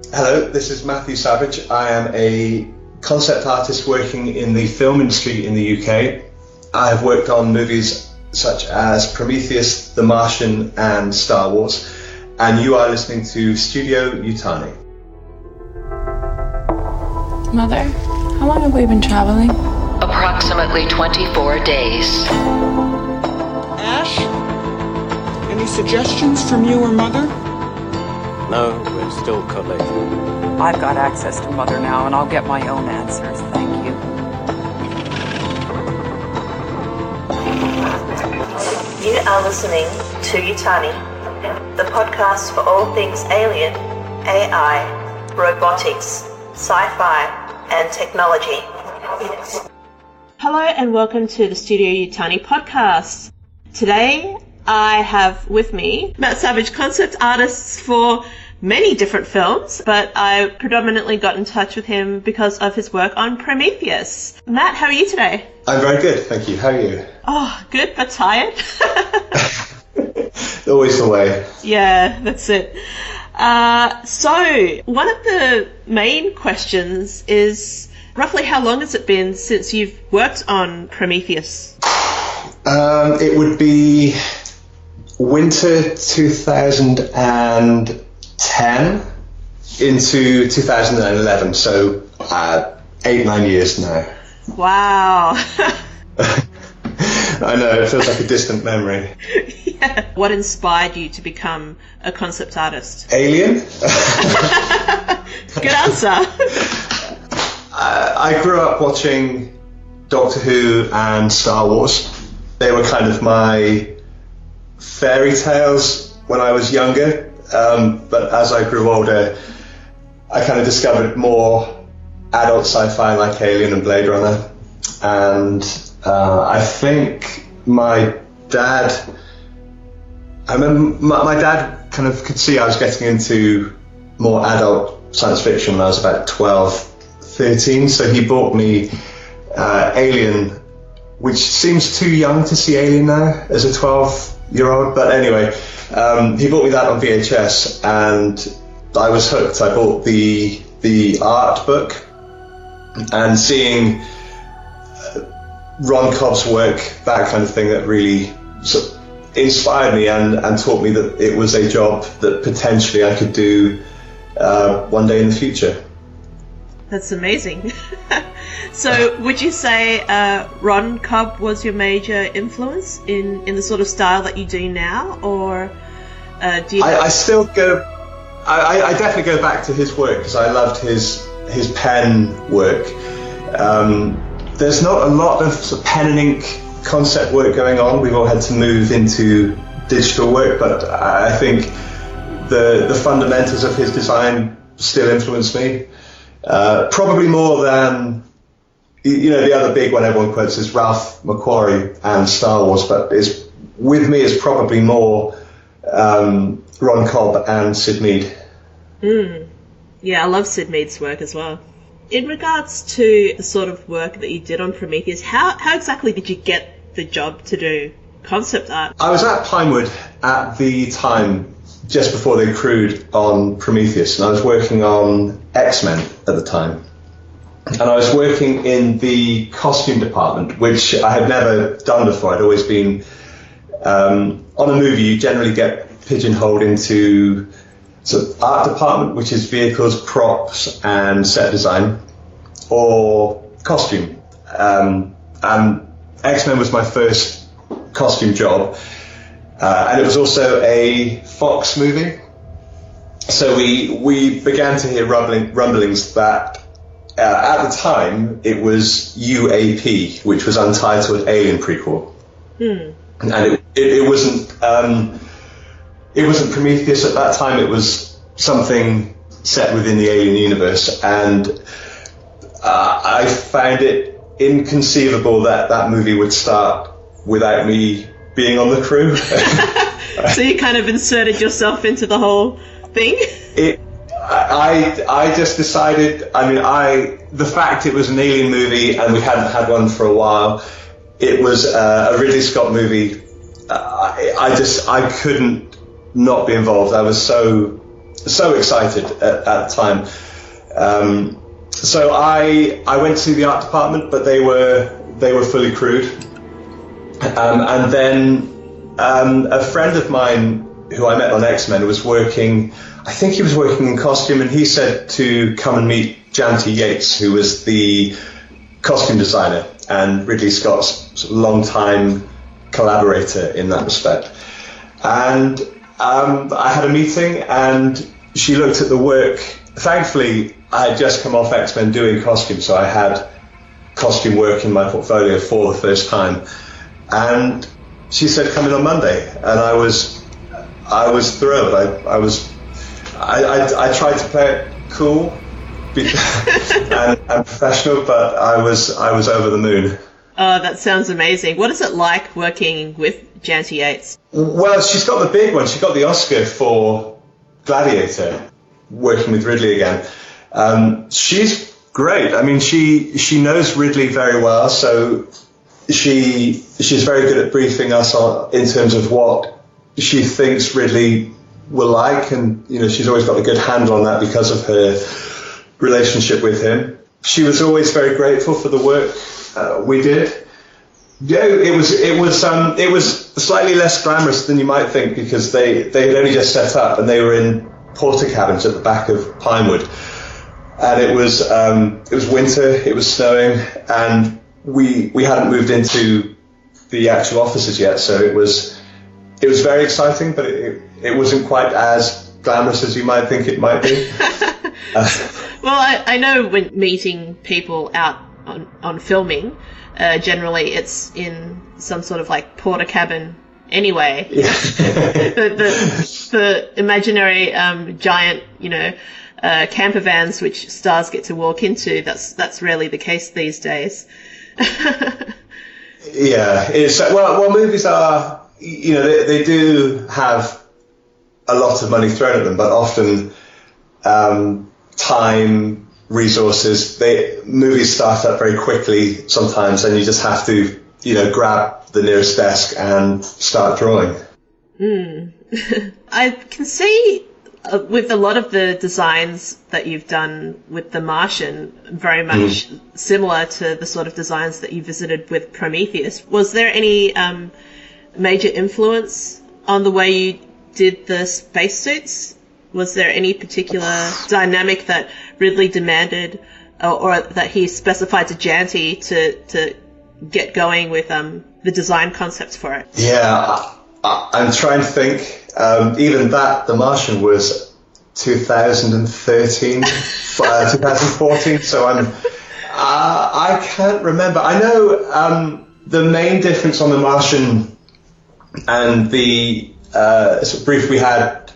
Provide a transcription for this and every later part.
Hello, this is Matthew Savage. I am a concept artist working in the film industry in the UK. I have worked on movies such as Prometheus, The Martian and Star Wars, and you are listening to Studio Yutani. Mother, how long have we been traveling? Approximately 24 days. Ash? Any suggestions from you or Mother? No, we're still collating. I've got access to Mother now, and I'll get my own answers. Thank you. You are listening to Yutani, the podcast for all things alien, AI, robotics, sci-fi, and technology. Hello and welcome to the Studio Yutani podcast. Today I have with me Matt Savage, concept artist for many different films, but I predominantly got in touch with him because of his work on Prometheus. Matt, how are you today? I'm very good, thank you. How are you? Oh, good, but tired. Always the way. Yeah, that's it. So, one of the main questions is, roughly how long has it been since you've worked on Prometheus? It would be winter 2010 into 2011, so 8-9 years now. Wow. I know, it feels like a distant memory. Yeah. What inspired you to become a concept artist? Alien? Good answer. I grew up watching Doctor Who and Star Wars. They were kind of my fairy tales when I was younger, but as I grew older, I kind of discovered more adult sci-fi like Alien and Blade Runner, and I think my dad kind of could see I was getting into more adult science fiction when I was about 12, 13, so he bought me Alien, which seems too young to see Alien now as a 12-year-old, but anyway, he bought me that on VHS and I was hooked. I bought the art book, and seeing Ron Cobb's work, that kind of thing, that really sort of inspired me and taught me that it was a job that potentially I could do one day in the future. That's amazing. So would you say Ron Cobb was your major influence in the sort of style that you do now, or do you... I still go... I definitely go back to his work because I loved his pen work. There's not a lot of sort of pen and ink concept work going on. We've all had to move into digital work, but I think the fundamentals of his design still influence me. Probably more than, the other big one everyone quotes is Ralph McQuarrie and Star Wars, but with me is probably more Ron Cobb and Sid Mead. Yeah, I love Sid Mead's work as well. In regards to the sort of work that you did on Prometheus, how exactly did you get the job to do concept art? I was at Pinewood at the time, just before they crewed on Prometheus, and I was working on X-Men at the time. And I was working in the costume department, which I had never done before. I'd always been... on a movie, you generally get pigeonholed into sort of art department, which is vehicles, props, and set design, or costume. And X-Men was my first costume job, and it was also a Fox movie. So we began to hear rumblings that at the time it was UAP, which was Untitled Alien Prequel, and it wasn't. It wasn't Prometheus at that time. It was something set within the Alien universe, and I found it inconceivable that movie would start without me being on the crew. So you kind of inserted yourself into the whole thing? I just decided, the fact it was an Alien movie and we hadn't had one for a while, it was a Ridley Scott movie, I couldn't not be involved. I was so so excited at the time. So I went to the art department, but they were fully crewed. And then a friend of mine who I met on X-Men was working, I think he was working in costume, and he said to come and meet Janty Yates, who was the costume designer and Ridley Scott's long-time collaborator in that respect. And I had a meeting, and she looked at the work. Thankfully, I had just come off X-Men doing costume, so I had costume work in my portfolio for the first time. And she said, "Come in on Monday," and I was thrilled. I tried to play it cool and professional, but I was over the moon. Oh, that sounds amazing. What is it like working with Janty Yates? Well, she's got the big one. She got the Oscar for Gladiator, working with Ridley again. She's great. I mean, she knows Ridley very well, so she's very good at briefing us on in terms of what she thinks Ridley will like, and she's always got a good handle on that because of her relationship with him. She was always very grateful for the work we did. Yeah, it was slightly less glamorous than you might think, because they had only just set up and they were in porter cabins at the back of Pinewood, and it was winter, it was snowing, and we hadn't moved into the actual offices yet, so it was very exciting, but it wasn't quite as glamorous as you might think it might be. Well, I know when meeting people out on filming, generally it's in some sort of like porter cabin anyway. Yeah. the imaginary giant, camper vans which stars get to walk into, that's rarely the case these days. Yeah, it's well, movies are, they do have a lot of money thrown at them, but often time, resources, movies start up very quickly sometimes, and you just have to, grab the nearest desk and start drawing. I can see with a lot of the designs that you've done with The Martian, very much similar to the sort of designs that you visited with Prometheus. Was there any major influence on the way you did the spacesuits? Was there any particular dynamic that Ridley demanded or that he specified to Janty to get going with the design concepts for it? Yeah, I'm trying to think. Even that, The Martian was 2013, 2014. So I can't remember. I know the main difference on The Martian and the sort of brief we had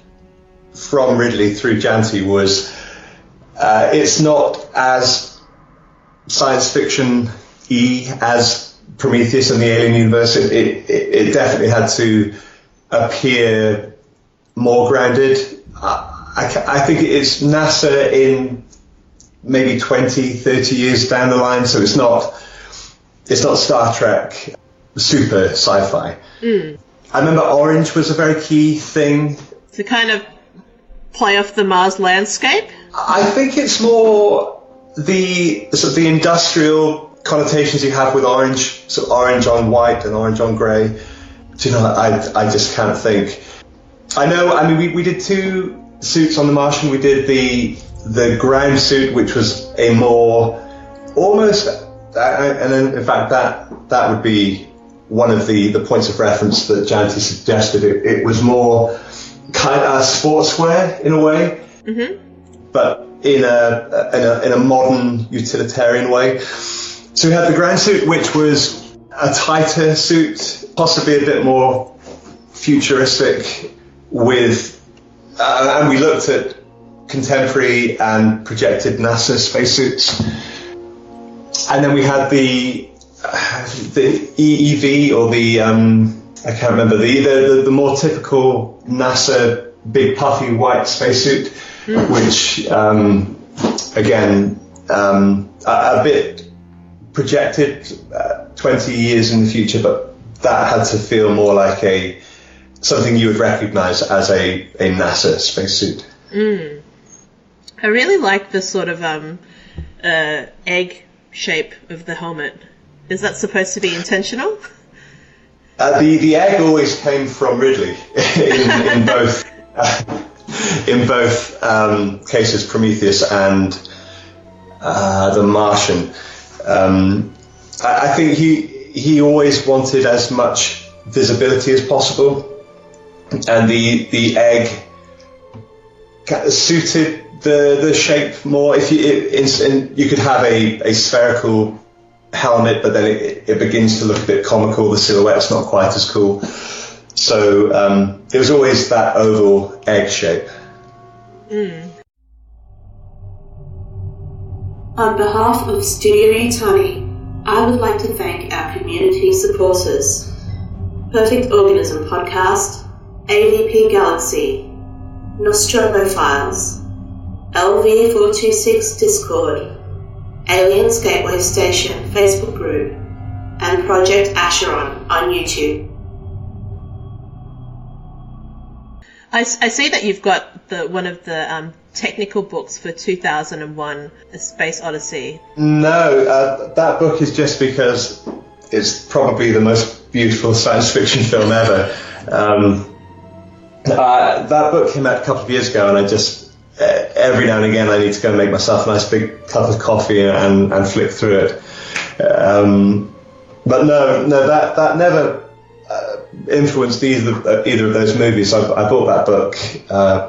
from Ridley through Janty was it's not as science fiction-y as Prometheus and the Alien Universe. It definitely had to appear more grounded. I think it's NASA in maybe 20, 30 years down the line, so it's not Star Trek super sci-fi. I remember orange was a very key thing. To kind of play off the Mars landscape? I think it's more the sort of the industrial connotations you have with orange, so orange on white and orange on grey. Do you know, I just can't think. I know, I mean, we did two suits on The Martian. We did the ground suit, which was a more almost, and then in fact that would be one of the points of reference that Janty suggested. It was more kind of sportswear in a way, but in a modern utilitarian way. So we had the ground suit, which was a tighter suit, possibly a bit more futuristic, with and we looked at contemporary and projected NASA spacesuits. And then we had the EEV, or the I can't remember, the more typical NASA big puffy white spacesuit, which again a bit projected 20 years in the future, but that had to feel more like something you would recognize as a NASA spacesuit. I really like the sort of egg shape of the helmet. Is that supposed to be intentional? The egg always came from Ridley in both cases, Prometheus and The Martian. I think he always wanted as much visibility as possible, and the egg suited the shape more. If you could have a spherical helmet, but then it begins to look a bit comical. The silhouette's not quite as cool. So it was always that oval egg shape. On behalf of Studio Yutani, I would like to thank our community supporters: Perfect Organism Podcast, AVP Galaxy, Nostromo Files, LV426 Discord, Aliens Gateway Station Facebook group, and Project Acheron on YouTube. I see that you've got one of the technical books for 2001: A Space Odyssey. No, that book is just because it's probably the most beautiful science fiction film ever. That book came out a couple of years ago, and I just every now and again I need to go and make myself a nice big cup of coffee and flick through it. But no, that never influenced either of those movies. I bought that book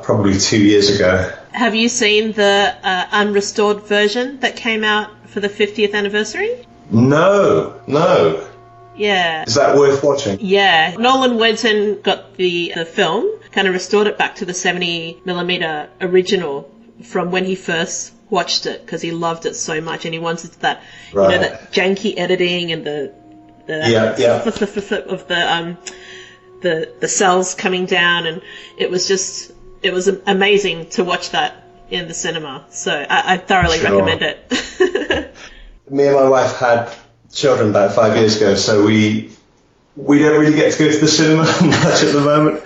probably 2 years ago. Have you seen the unrestored version that came out for the 50th anniversary? No. Yeah. Is that worth watching? Yeah. Nolan went and got the film, kind of restored it back to the 70mm original from when he first watched it, because he loved it so much and he wanted that, right, that janky editing and the of the cells coming down, and it was amazing to watch that in the cinema. So I thoroughly recommend it. Me and my wife had children about 5 years ago, so we don't really get to go to the cinema much at the moment.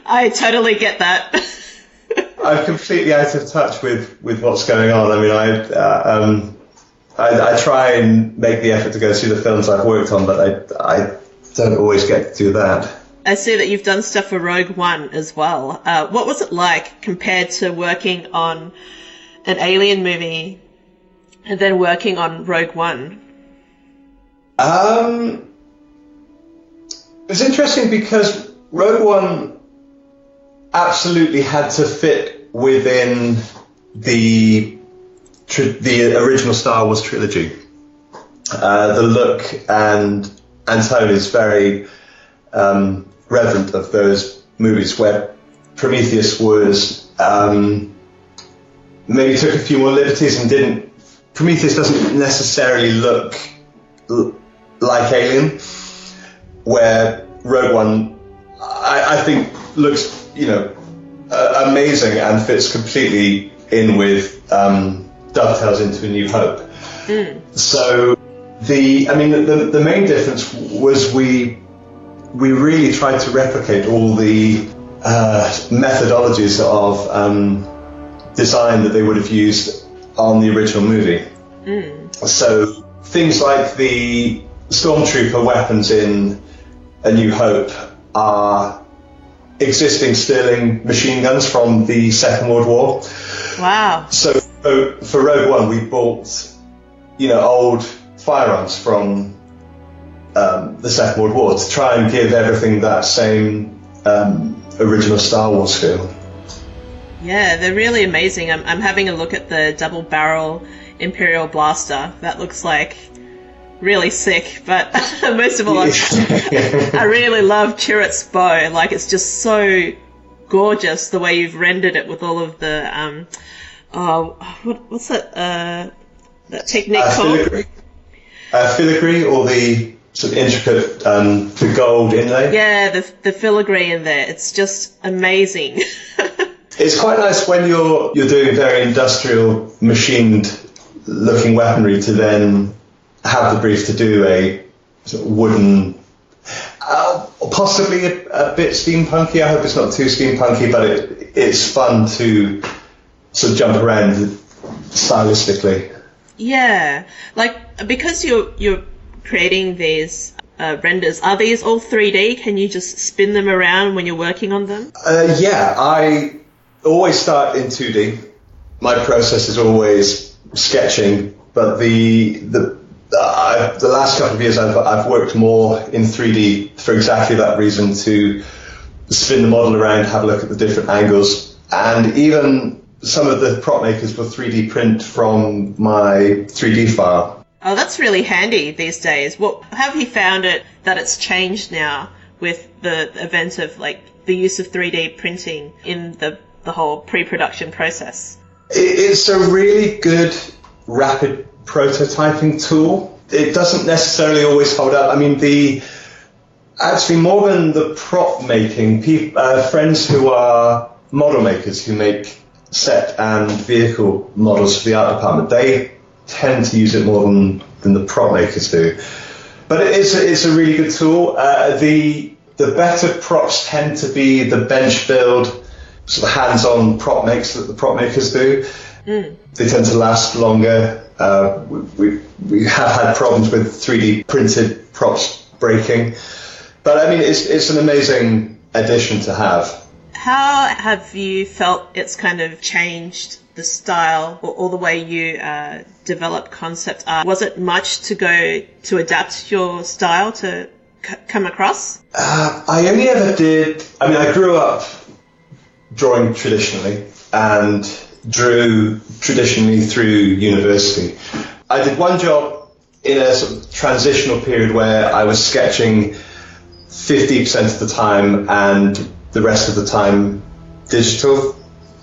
I totally get that. I'm completely out of touch with what's going on. I mean, I try and make the effort to go see the films I've worked on, but I don't always get to do that. I see that you've done stuff for Rogue One as well. What was it like compared to working on an Alien movie and then working on Rogue One? It was interesting because Rogue One absolutely had to fit within the original Star Wars trilogy. The look and tone is very relevant of those movies, where Prometheus was maybe took a few more liberties and didn't. Prometheus doesn't necessarily look like Alien, where Rogue One I think looks amazing and fits completely in with dovetails into A New Hope. So the main difference was we really tried to replicate all the methodologies of design that they would have used on the original movie. So things like the Stormtrooper weapons in A New Hope are existing Sterling machine guns from the Second World War. Wow. So for Rogue One, we bought, old firearms from the Second World War to try and give everything that same original Star Wars feel. Yeah, they're really amazing. I'm having a look at the double barrel Imperial blaster. That looks like really sick, but most of all, I really love Chirrut's bow. Like, it's just so gorgeous the way you've rendered it with all of the what's that technique called? Filigree, or the sort of intricate the gold inlay. Yeah, the filigree in there. It's just amazing. It's quite nice when you're doing very industrial, machined looking weaponry to then have the brief to do a sort of wooden Possibly a bit steampunky. I hope it's not too steampunky, but it's fun to sort of jump around stylistically. Yeah, like because you're creating these renders, are these all 3D? Can you just spin them around when you're working on them? Yeah, I always start in 2D. My process is always sketching, but the last couple of years I've worked more in 3D for exactly that reason, to spin the model around, have a look at the different angles, and even some of the prop makers will 3D print from my 3D file. Oh, that's really handy these days. What have you found that it's changed now with the event of like the use of 3D printing in the whole pre-production process? It's a really good rapid prototyping tool. It doesn't necessarily always hold up. I mean, actually more than the prop making, friends who are model makers who make set and vehicle models for the art department, they tend to use it more than the prop makers do. But it's a really good tool. The better props tend to be the bench build, sort of hands-on prop makes that the prop makers do. They tend to last longer. We have had problems with 3D printed props breaking, but I mean it's an amazing addition to have. How have you felt it's kind of changed the style or the way you develop concept art? Was it much to go to adapt your style to come across? I only ever did. I mean, I grew up drawing traditionally and drew traditionally through university. I did one job in a sort of transitional period where I was sketching 50% of the time and the rest of the time digital.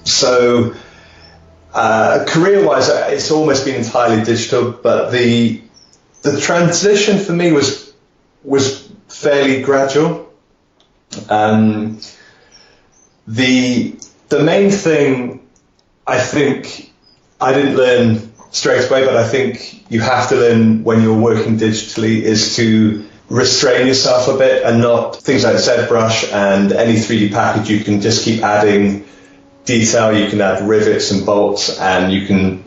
So career-wise, it's almost been entirely digital, but the transition for me was fairly gradual. The main thing I think I didn't learn straight away, but I think you have to learn when you're working digitally, is to restrain yourself a bit and not things like ZBrush and any 3D package. You can just keep adding detail. You can add rivets and bolts, and you can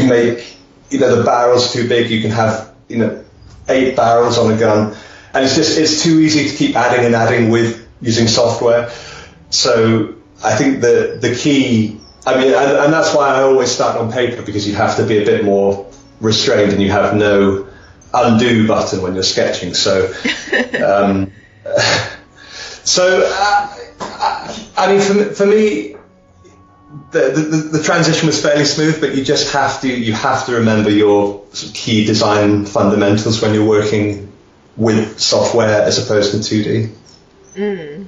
make, the barrels too big. You can have 8 barrels on a gun, and it's too easy to keep adding and adding with using software. So I think the key, I mean, and that's why I always start on paper, because you have to be a bit more restrained and you have no undo button when you're sketching. So, I mean, for me, the transition was fairly smooth, but you just have to remember your sort of key design fundamentals when you're working with software as opposed to 2D.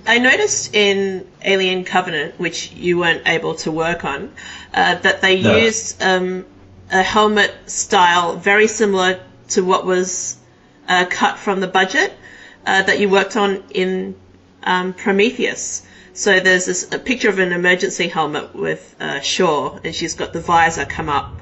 I noticed in Alien Covenant, which you weren't able to work on, that they used a helmet style very similar to what was cut from the budget that you worked on in Prometheus. So there's a picture of an emergency helmet with Shaw, and she's got the visor come up.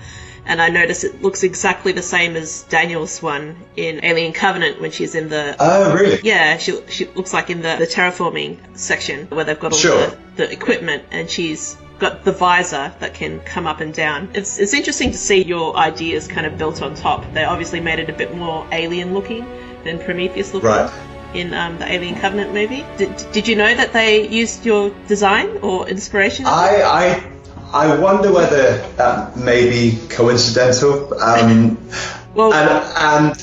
And I noticed it looks exactly the same as Daniel's one in Alien Covenant when she's in the... Oh, really? Yeah, she looks like in the terraforming section where they've got all the equipment, and she's got the visor that can come up and down. It's interesting to see your ideas kind of built on top. They obviously made it a bit more alien looking than Prometheus looking. Right. In the Alien Covenant movie. Did you know that they used your design or inspiration? I wonder whether that may be coincidental. Well, and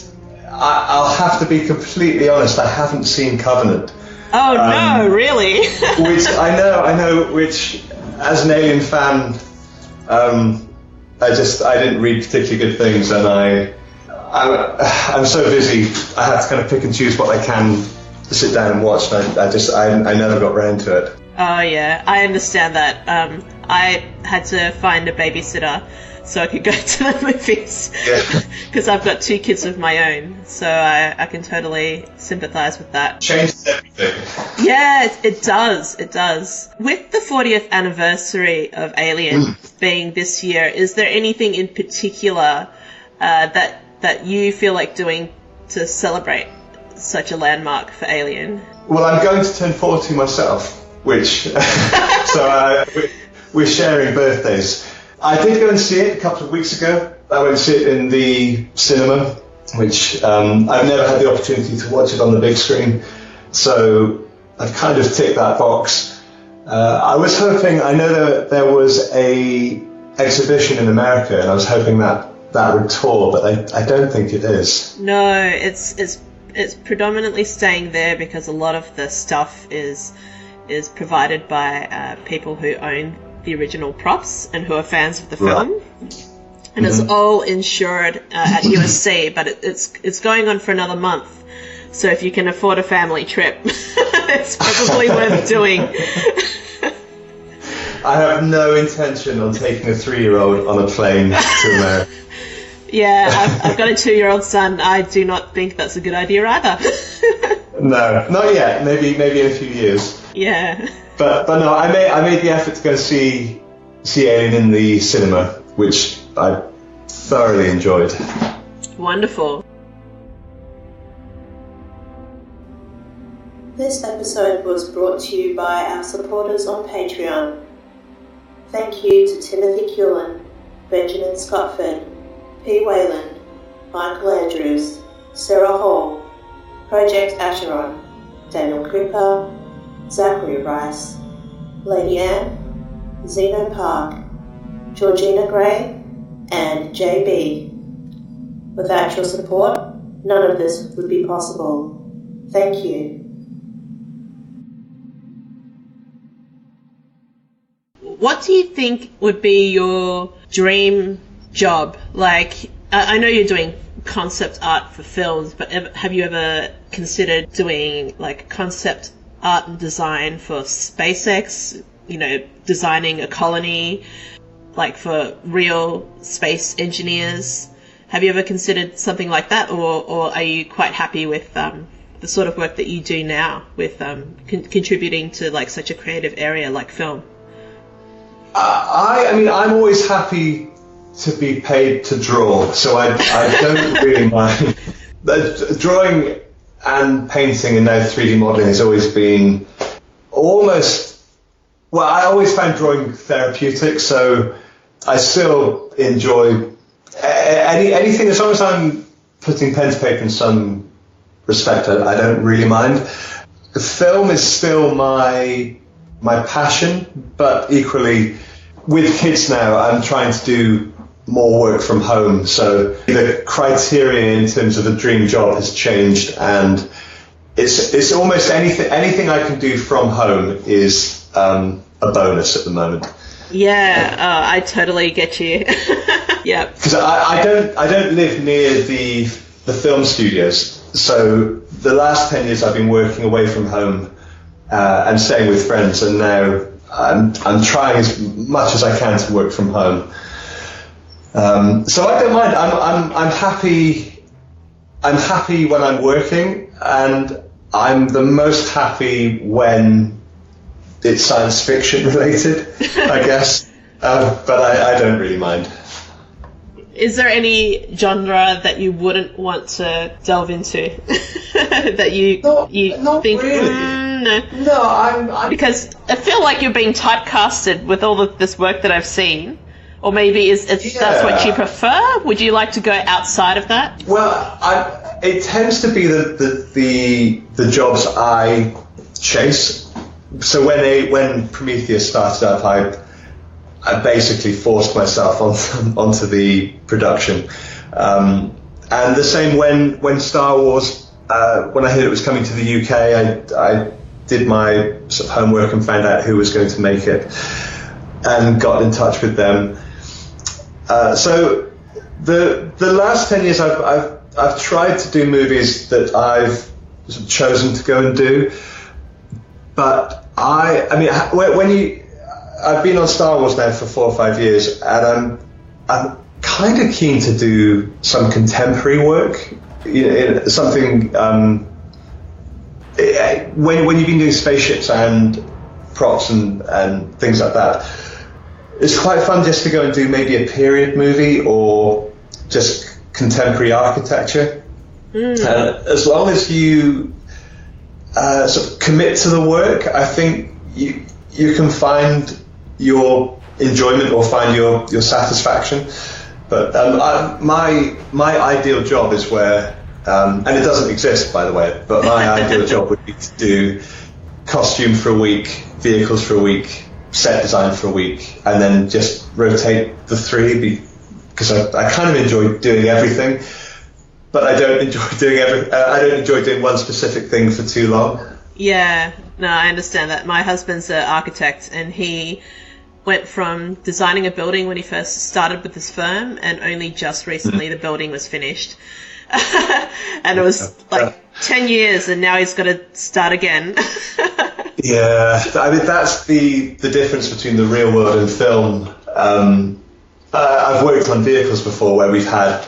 I'll have to be completely honest, I haven't seen Covenant. Oh no, really? Which I know, which as an Alien fan, I didn't read particularly good things, and I'm so busy, I have to kind of pick and choose what I can sit down and watch, and I never got round to it. Oh yeah, I understand that. I had to find a babysitter so I could go to the movies, because I've got 2 kids of my own, so I can totally sympathise with that. Changes everything. Yeah, it does. With the 40th anniversary of Alien being this year, is there anything in particular that you feel like doing to celebrate such a landmark for Alien? Well, I'm going to turn 40 myself, which so we're sharing birthdays. I did go and see it a couple of weeks ago. I went to see it in the cinema, which I've never had the opportunity to watch it on the big screen, so I've kind of ticked that box. I was hoping, I know that there was a exhibition in America, and I was hoping that would tour, but I don't think it is. No, it's predominantly staying there because a lot of the stuff is provided by people who own the original props and who are fans of the film. And it's all insured at USC, but it's going on for another month. So if you can afford a family trip, it's probably worth doing. I have no intention on taking a 3-year-old on a plane to America. Yeah, I've got a 2-year-old son. I do not think that's a good idea either. No, not yet. Maybe in a few years. Yeah. But no, I made the effort to go see Alien in the cinema, which I thoroughly enjoyed. Wonderful. This episode was brought to you by our supporters on Patreon. Thank you to Timothy Cullen, Benjamin Scottford, P. Wayland, Michael Andrews, Sarah Hall, Project Acheron, Daniel Cooper, Zachary Rice, Lady Anne, Zeno Park, Georgina Gray, and JB. Without your support, none of this would be possible. Thank you. What do you think would be your dream job? Like, I know you're doing concept art for films, but have you ever considered doing like concept art and design for SpaceX? You know, designing a colony, like for real space engineers. Have you ever considered something like that, or are you quite happy with the sort of work that you do now with contributing to like such a creative area like film? I mean, I'm always happy to be paid to draw, so I don't really mind. Drawing and painting and now 3D modeling has always been almost, well, I always found drawing therapeutic, so I still enjoy anything as long as I'm putting pen to paper in some respect. I don't really mind. The film is still my passion, but equally with kids now I'm trying to do more work from home, so the criteria in terms of a dream job has changed, and it's almost anything I can do from home is a bonus at the moment. Yeah, I totally get you. Yeah, because I don't live near the film studios, so the last 10 years I've been working away from home and staying with friends, and now I'm trying as much as I can to work from home. So I don't mind. I'm happy. I'm happy when I'm working, and I'm the most happy when it's science fiction related, I guess. But I don't really mind. Is there any genre that you wouldn't want to delve into that you think? Really. No, I'm because I feel like you're being typecasted with all of this work that I've seen. Or maybe that's what you prefer? Would you like to go outside of that? Well, it tends to be the jobs I chase. So when Prometheus started up, I basically forced myself onto the production. And the same when Star Wars, when I heard it was coming to the UK, I did my sort of homework and found out who was going to make it, and got in touch with them. So the last 10 years I've tried to do movies that I've sort of chosen to go and do, but I mean I've been on Star Wars now for 4 or 5 years, and I'm kind of keen to do some contemporary work, something when you've been doing spaceships and props and things like that. It's quite fun just to go and do maybe a period movie or just contemporary architecture. As long as you sort of commit to the work, I think you can find your enjoyment or find your satisfaction. But my ideal job is where, and it doesn't exist, by the way, but my ideal job would be to do costume for a week, vehicles for a week, set design for a week, and then just rotate the three, because I kind of enjoy doing everything, but I don't enjoy doing I don't enjoy doing one specific thing for too long. Yeah, no, I understand that. My husband's an architect, and he went from designing a building when he first started with his firm, and only just recently the building was finished. And it was like 10 years, and now he's got to start again. Yeah, I mean, that's the difference between the real world and film. I've worked on vehicles before where we've had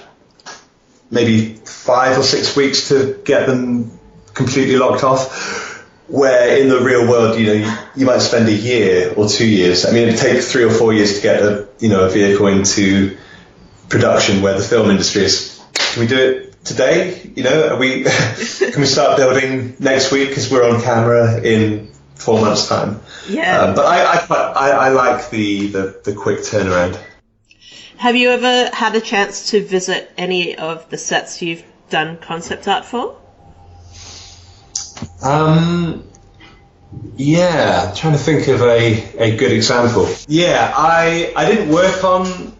maybe 5 or 6 weeks to get them completely locked off, where in the real world, you might spend a year or 2 years. I mean, it'd take 3 or 4 years to get a vehicle into production, where the film industry is, can we do it today? Can we start building next week because we're on camera in 4 months' time? Yeah. But I like the quick turnaround. Have you ever had a chance to visit any of the sets you've done concept art for? Yeah, I'm trying to think of a good example. Yeah, I didn't work on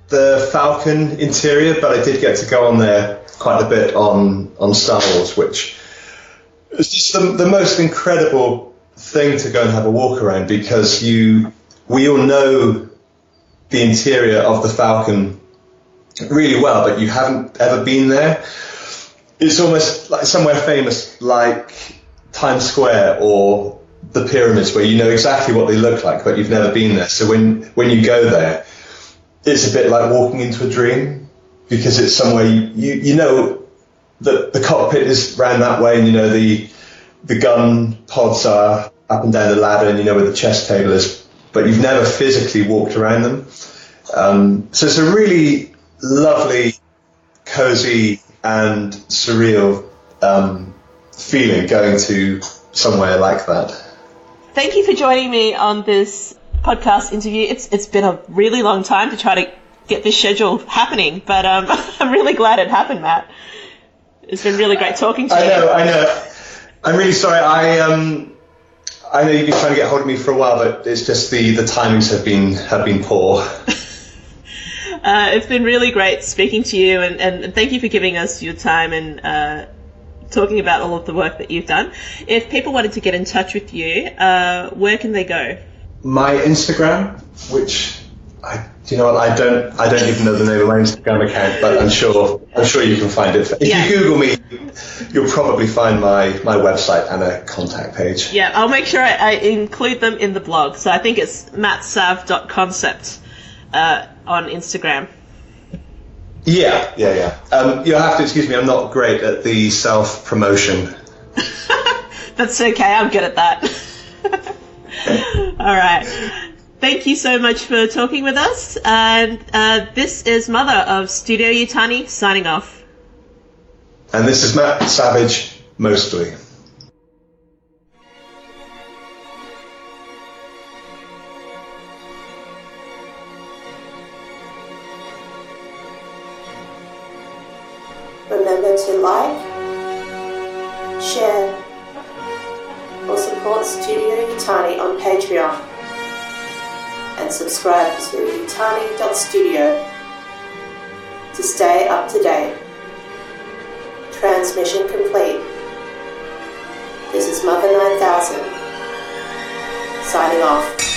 the Falcon interior, but I did get to go on there quite a bit on Star Wars, which was just the most incredible thing to go and have a walk around, because we all know the interior of the Falcon really well, but you haven't ever been there. It's almost like somewhere famous like Times Square or the pyramids, where you know exactly what they look like, but you've never been there. So when you go there, it's a bit like walking into a dream, because it's somewhere you know that the cockpit is round that way, and you know the gun pods are up and down the ladder, and you know where the chess table is, but you've never physically walked around them. So it's a really lovely, cozy and surreal feeling going to somewhere like that. Thank you for joining me on this podcast interview. It's been a really long time to try to get this schedule happening, but I'm really glad it happened, Matt. It's been really great talking to you. I know. I'm really sorry. I know you've been trying to get hold of me for a while, but it's just the timings have been poor. It's been really great speaking to you, and thank you for giving us your time and talking about all of the work that you've done. If people wanted to get in touch with you, where can they go? My Instagram, which I don't even know the name of my Instagram account, but I'm sure you can find it. If you Google me, you'll probably find my website and a contact page. Yeah, I'll make sure I include them in the blog. So I think it's mattsav.concept on Instagram. Yeah. You'll have to excuse me, I'm not great at the self-promotion. That's okay, I'm good at that. All right. Thank you so much for talking with us. And this is Mother of Studio Yutani signing off. And this is Matt Savage, mostly. Remember to like, share, or support Studio Yutani on Patreon, and subscribe to yutani.studio to stay up to date. Transmission complete. This is Mother 9000, signing off.